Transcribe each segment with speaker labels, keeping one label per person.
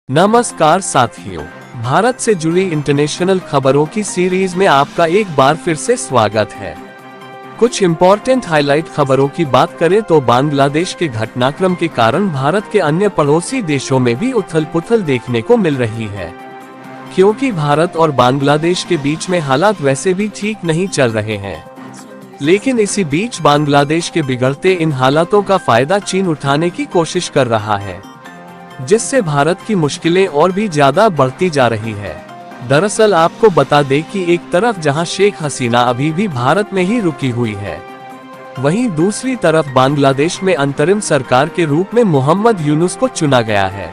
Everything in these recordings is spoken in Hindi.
Speaker 1: नमस्कार साथियों, भारत से जुड़ी इंटरनेशनल खबरों की सीरीज में आपका एक बार फिर से स्वागत है। कुछ इम्पोर्टेंट हाईलाइट खबरों की बात करें तो बांग्लादेश के घटनाक्रम के कारण भारत के अन्य पड़ोसी देशों में भी उथल-पुथल देखने को मिल रही है, क्योंकि भारत और बांग्लादेश के बीच में हालात वैसे भी ठीक नहीं चल रहे हैं। लेकिन इसी बीच बांग्लादेश के बिगड़ते इन हालातों का फायदा चीन उठाने की कोशिश कर रहा है, जिससे भारत की मुश्किलें और भी ज्यादा बढ़ती जा रही है। दरअसल आपको बता दें कि एक तरफ जहां शेख हसीना अभी भी भारत में ही रुकी हुई है, वहीं दूसरी तरफ बांग्लादेश में अंतरिम सरकार के रूप में मोहम्मद यूनुस को चुना गया है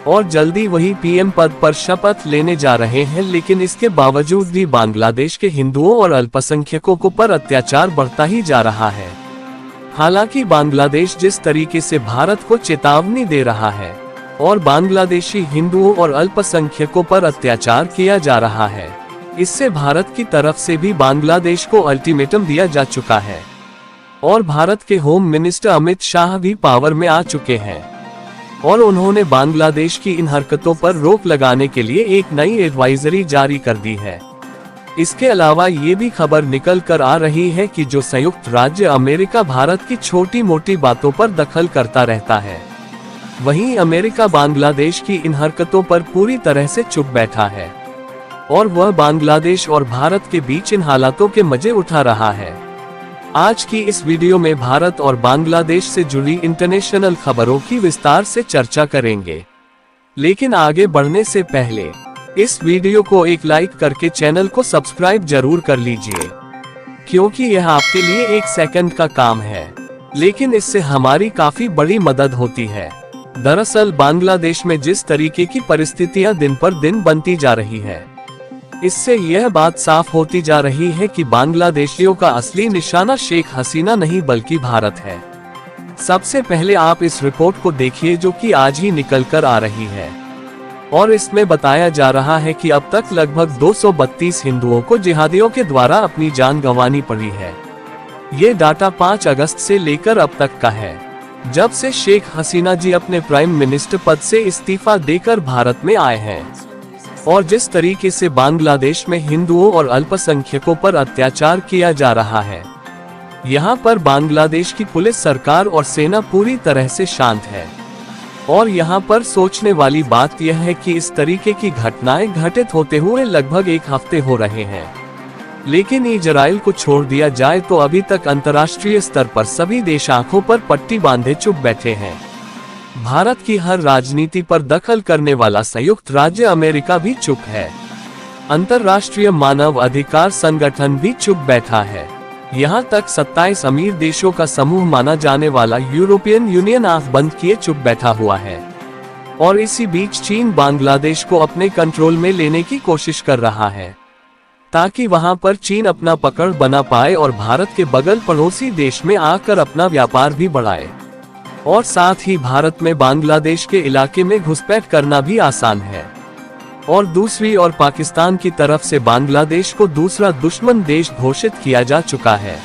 Speaker 1: और जल्दी वही पीएम पद पर शपथ लेने जा रहे हैं। लेकिन इसके बावजूद भी बांग्लादेश के हिंदुओं और अल्पसंख्यकों पर अत्याचार बढ़ता ही जा रहा है। हालांकि बांग्लादेश जिस तरीके से भारत को चेतावनी दे रहा है और बांग्लादेशी हिंदुओं और अल्पसंख्यकों पर अत्याचार किया जा रहा है, इससे भारत की तरफ से भी बांग्लादेश को अल्टीमेटम दिया जा चुका है और भारत के होम मिनिस्टर अमित शाह भी पावर में आ चुके हैं और उन्होंने बांग्लादेश की इन हरकतों पर रोक लगाने के लिए एक नई एडवाइजरी जारी कर दी है। इसके अलावा ये भी खबर निकल कर आ रही है कि जो संयुक्त राज्य अमेरिका भारत की छोटी मोटी बातों पर दखल करता रहता है, वहीं अमेरिका बांग्लादेश की इन हरकतों पर पूरी तरह से चुप बैठा है और वह बांग्लादेश और भारत के बीच इन हालातों के मजे उठा रहा है। आज की इस वीडियो में भारत और बांग्लादेश से जुड़ी इंटरनेशनल खबरों की विस्तार से चर्चा करेंगे। लेकिन आगे बढ़ने से पहले इस वीडियो को एक लाइक करके चैनल को सब्सक्राइब जरूर कर लीजिए, क्योंकि यह आपके लिए एक सेकंड का काम है, लेकिन इससे हमारी काफी बड़ी मदद होती है। दरअसल बांग्लादेश में जिस तरीके की परिस्थितियां दिन पर दिन बनती जा रही है, इससे यह बात साफ होती जा रही है कि बांग्लादेशियों का असली निशाना शेख हसीना नहीं बल्कि भारत है। सबसे पहले आप इस रिपोर्ट को देखिए जो कि आज ही निकल कर आ रही है और इसमें बताया जा रहा है कि अब तक लगभग 232 हिंदुओं को जिहादियों के द्वारा अपनी जान गंवानी पड़ी है। ये डाटा 5 अगस्त से लेकर अब तक का है, जब से शेख हसीना जी अपने प्राइम मिनिस्टर पद से इस्तीफा देकर भारत में आए हैं। और जिस तरीके से बांग्लादेश में हिंदुओं और अल्पसंख्यकों पर अत्याचार किया जा रहा है, यहाँ पर बांग्लादेश की पुलिस, सरकार और सेना पूरी तरह से शांत है। और यहाँ पर सोचने वाली बात यह है कि इस तरीके की घटनाएं घटित होते हुए लगभग एक हफ्ते हो रहे हैं, लेकिन इजराइल को छोड़ दिया जाए तो अभी तक अंतर्राष्ट्रीय स्तर पर सभी देश आंखों पर पट्टी बांधे चुप बैठे हैं। भारत की हर राजनीति पर दखल करने वाला संयुक्त राज्य अमेरिका भी चुप है। अंतर्राष्ट्रीय मानव अधिकार संगठन भी चुप बैठा है। यहाँ तक 27 अमीर देशों का समूह माना जाने वाला यूरोपियन यूनियन आंख बंद किए चुप बैठा हुआ है। और इसी बीच चीन बांग्लादेश को अपने कंट्रोल में लेने की कोशिश कर रहा है, ताकि वहां पर चीन अपना पकड़ बना पाए और भारत के बगल पड़ोसी देश में आकर अपना व्यापार भी बढ़ाए। और साथ ही भारत में बांग्लादेश के इलाके में घुसपैठ करना भी आसान है। और दूसरी ओर पाकिस्तान की तरफ से बांग्लादेश को दूसरा दुश्मन देश घोषित किया जा चुका है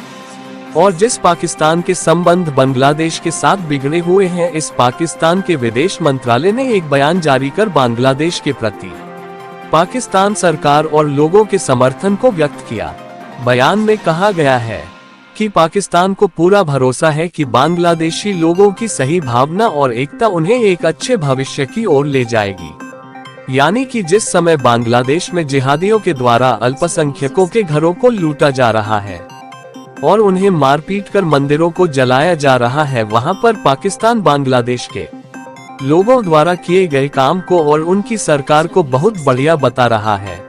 Speaker 1: और जिस पाकिस्तान के संबंध बांग्लादेश के साथ बिगड़े हुए हैं, इस पाकिस्तान के विदेश मंत्रालय ने एक बयान जारी कर बांग्लादेश के प्रति पाकिस्तान सरकार और लोगों के समर्थन को व्यक्त किया। बयान में कहा गया है कि पाकिस्तान को पूरा भरोसा है कि बांग्लादेशी लोगों की सही भावना और एकता उन्हें एक अच्छे भविष्य की ओर ले जाएगी। यानी कि जिस समय बांग्लादेश में जिहादियों के द्वारा अल्पसंख्यकों के घरों को लूटा जा रहा है और उन्हें मारपीट कर मंदिरों को जलाया जा रहा है, वहां पर पाकिस्तान बांग्लादेश के लोगों द्वारा किए गए काम को और उनकी सरकार को बहुत बढ़िया बता रहा है।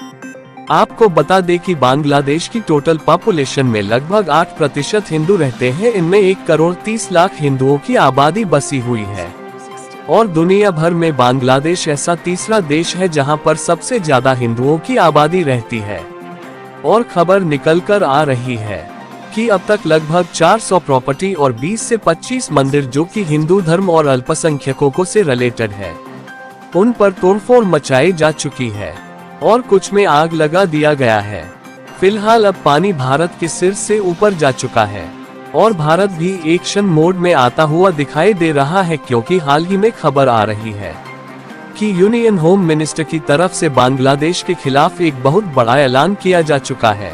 Speaker 1: आपको बता दें कि बांग्लादेश की टोटल पॉपुलेशन में लगभग 8% हिंदू रहते हैं। इनमें 1,30,00,000 हिंदुओं की आबादी बसी हुई है और दुनिया भर में बांग्लादेश ऐसा तीसरा देश है जहां पर सबसे ज्यादा हिंदुओं की आबादी रहती है। और खबर निकल कर आ रही है कि अब तक लगभग 400 प्रॉपर्टी और 20 से 25 मंदिर जो कि हिंदू धर्म और अल्पसंख्यकों से रिलेटेड है, उन पर तोड़फोड़ मचाई जा चुकी है और कुछ में आग लगा दिया गया है। फिलहाल अब पानी भारत के सिर से ऊपर जा चुका है और भारत भी एक्शन मोड में आता हुआ दिखाई दे रहा है, क्योंकि हाल ही में खबर आ रही है कि यूनियन होम मिनिस्टर की तरफ से बांग्लादेश के खिलाफ एक बहुत बड़ा ऐलान किया जा चुका है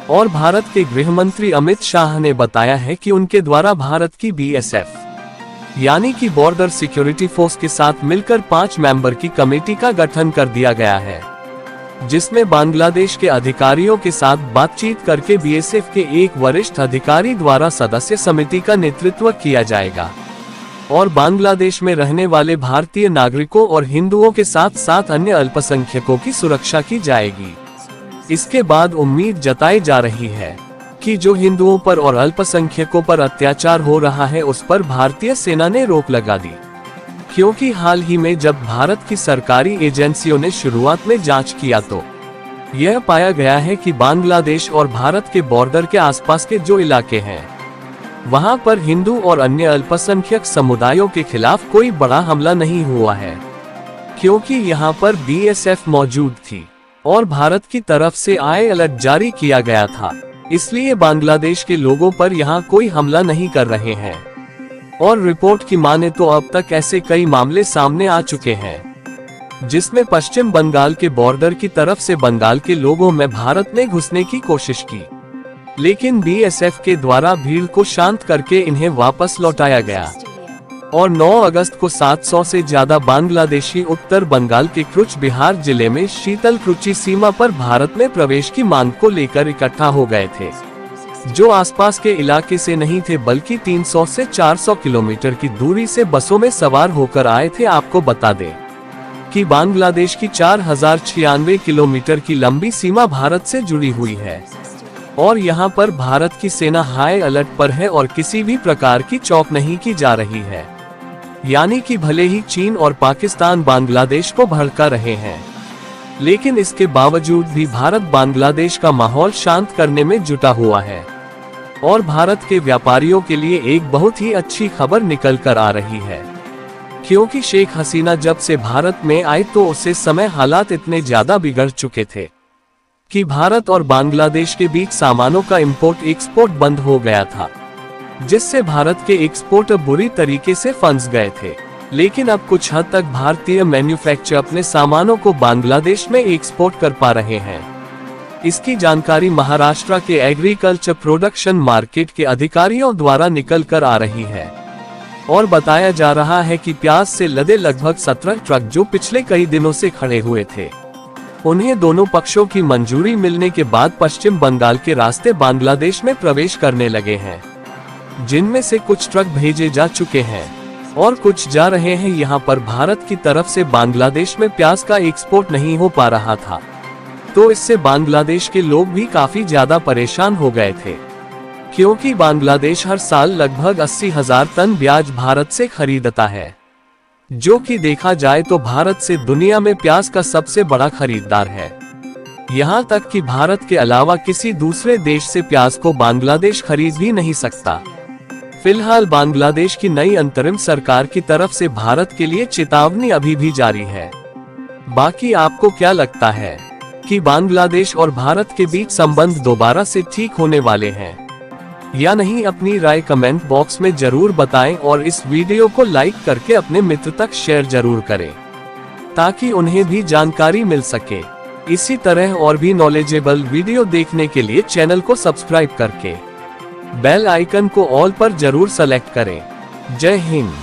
Speaker 1: और भारत के गृह मंत्री अमित शाह ने बताया है कि उनके द्वारा भारत की BSF यानी कि बॉर्डर सिक्योरिटी फोर्स के साथ मिलकर 5 मेंबर की कमेटी का गठन कर दिया गया है, जिसमें बांग्लादेश के अधिकारियों के साथ बातचीत करके BSF के एक वरिष्ठ अधिकारी द्वारा सदस्य समिति का नेतृत्व किया जाएगा और बांग्लादेश में रहने वाले भारतीय नागरिकों और हिंदुओं के साथ साथ अन्य अल्पसंख्यकों की सुरक्षा की जाएगी। इसके बाद उम्मीद जताई जा रही है कि जो हिंदुओं पर और अल्पसंख्यकों पर अत्याचार हो रहा है उस पर भारतीय सेना ने रोक लगा दी, क्योंकि हाल ही में जब भारत की सरकारी एजेंसियों ने शुरुआत में जांच किया तो यह पाया गया है कि बांग्लादेश और भारत के बॉर्डर के आसपास के जो इलाके हैं वहां पर हिंदू और अन्य अल्पसंख्यक समुदायों के खिलाफ कोई बड़ा हमला नहीं हुआ है, क्योंकि यहां पर BSF मौजूद थी और भारत की तरफ से हाई अलर्ट जारी किया गया था। इसलिए बांग्लादेश के लोगों पर यहां कोई हमला नहीं कर रहे हैं और रिपोर्ट की माने तो अब तक ऐसे कई मामले सामने आ चुके हैं जिसमें पश्चिम बंगाल के बॉर्डर की तरफ से बंगाल के लोगों में भारत ने घुसने की कोशिश की, लेकिन BSF के द्वारा भीड़ को शांत करके इन्हें वापस लौटाया गया और 9 अगस्त को 700 से ज्यादा बांग्लादेशी उत्तर बंगाल के क्रुच बिहार जिले में शीतल क्रुची सीमा पर भारत में प्रवेश की मांग को लेकर इकट्ठा हो गए थे, जो आसपास के इलाके से नहीं थे बल्कि 300 से 400 किलोमीटर की दूरी से बसों में सवार होकर आए थे। आपको बता दें कि बांग्लादेश की 4096 किलोमीटर की लंबी सीमा भारत से जुड़ी हुई है और यहां पर भारत की सेना हाई अलर्ट पर है और किसी भी प्रकार की चौक नहीं की जा रही है, यानी कि भले ही चीन और पाकिस्तान बांग्लादेश को भड़का रहे हैं, लेकिन इसके बावजूद भी भारत बांग्लादेश का माहौल शांत करने में जुटा हुआ है और भारत के व्यापारियों के लिए एक बहुत ही अच्छी खबर निकल कर आ रही है, क्योंकि शेख हसीना जब से भारत में आई तो उस समय हालात इतने ज्यादा बिगड़ चुके थे कि भारत और बांग्लादेश के बीच सामानों का इंपोर्ट एक्सपोर्ट बंद हो गया था, जिससे भारत के एक्सपोर्टर बुरी तरीके से फंस गए थे। लेकिन अब कुछ हद तक भारतीय मैन्युफैक्चरर अपने सामानों को बांग्लादेश में एक्सपोर्ट कर पा रहे हैं। इसकी जानकारी महाराष्ट्र के एग्रीकल्चर प्रोडक्शन मार्केट के अधिकारियों द्वारा निकल कर आ रही है और बताया जा रहा है कि प्याज से लदे लगभग 17 ट्रक जो पिछले कई दिनों से खड़े हुए थे, उन्हें दोनों पक्षों की मंजूरी मिलने के बाद पश्चिम बंगाल के रास्ते बांग्लादेश में प्रवेश करने लगे हैं, जिनमें से कुछ ट्रक भेजे जा चुके हैं और कुछ जा रहे हैं। यहां पर भारत की तरफ से बांग्लादेश में प्याज का एक्सपोर्ट नहीं हो पा रहा था, तो इससे बांग्लादेश के लोग भी काफी ज्यादा परेशान हो गए थे, क्योंकि बांग्लादेश हर साल लगभग 80,000 टन प्याज भारत से खरीदता है, जो कि देखा जाए तो भारत से दुनिया में प्याज का सबसे बड़ा खरीदार है। यहाँ तक कि भारत के अलावा किसी दूसरे देश से प्याज को बांग्लादेश खरीद भी नहीं सकता। फिलहाल बांग्लादेश की नई अंतरिम सरकार की तरफ से भारत के लिए चेतावनी अभी भी जारी है। बाकी आपको क्या लगता है कि बांग्लादेश और भारत के बीच संबंध दोबारा से ठीक होने वाले हैं या नहीं? अपनी राय कमेंट बॉक्स में जरूर बताएं और इस वीडियो को लाइक करके अपने मित्र तक शेयर जरूर करें, ताकि उन्हें भी जानकारी मिल सके। इसी तरह और भी नॉलेजेबल वीडियो देखने के लिए चैनल को सब्सक्राइब करके बेल आइकन को ऑल पर जरूर सेलेक्ट करें। जय हिंद।